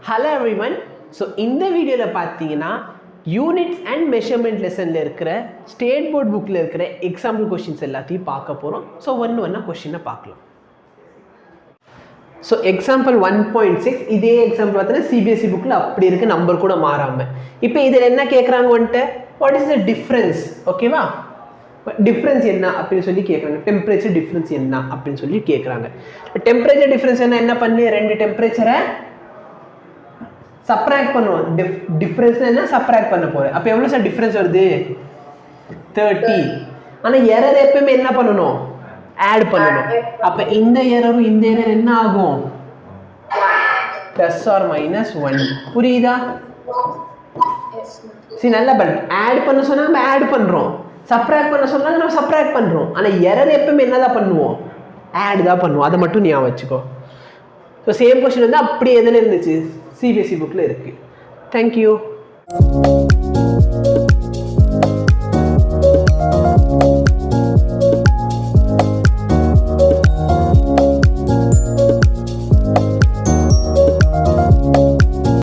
Hello everyone. So இந்த வீடியோல பாத்தீங்கன்னா யூனிட்ஸ் அண்ட் மெஷர்மெண்ட் லெசன்ல இருக்கிற ஸ்டேட் போர்ட் புக்ல இருக்கிற எக்ஸாம்பிள் क्वेश्चंस எல்லாத்தையும் பார்க்க போறோம். ஸோ ஒவ்வொன்றா क्वेश्चन பார்க்கலாம். ஸோ எக்ஸாம்பிள் 1.6 இதே எக்ஸாம்பிள் பார்த்தீங்கன்னா சிபிஎஸ்சி புக்கில் அப்படி இருக்கு, நம்பர் கூட மாறாமல். இப்போ இதில் என்ன கேட்குறாங்க வந்துட்டு, வாட் இஸ் த டிஃப்ரென்ஸ், ஓகேவா? டிஃப்ரென்ஸ் என்ன அப்படின்னு சொல்லி கேட்குறாங்க. டெம்பரேச்சர் டிஃப்ரென்ஸ் என்ன அப்படின்னு சொல்லி கேட்குறாங்க. டெம்பரேச்சர் டிஃப்ரென்ஸ் என்ன பண்ணு, ரெண்டு டெம்பரேச்சரை சப்ராக்ட் பண்ணுவோம். டிஃப்ரென்ஸ் என்ன சப்ராக்ட் பண்ண போகிறேன். அப்போ எவ்வளோ சார் டிஃப்ரென்ஸ் வருது? 30. ஆனால் எரர் எப்பவுமே என்ன பண்ணணும், ஆட் பண்ணணும். அப்போ இந்த எரரும் இந்த எரர் என்ன ஆகும், ப்ளஸ் ஆர் மைனஸ் 1. புரியுதா? சரி, நல்லா பண்ணு. ஆட் பண்ண சொன்னால் நம்ம ஆட் பண்ணுறோம், சப்ராக்ட் பண்ண சொன்னாங்க நம்ம சப்ராக்ட் பண்ணுறோம். ஆனால் எரர் எப்பவுமே என்ன தான் பண்ணுவோம், ஆட் தான் பண்ணுவோம். அதை மட்டும் ஞாபகம் வச்சுக்கோ. ஸோ சேம் கொஸ்டின் வந்து அப்படியே எதில் இருந்துச்சு, சிபிஎஸ்சி புக்கில் இருக்குது. தேங்க்யூ.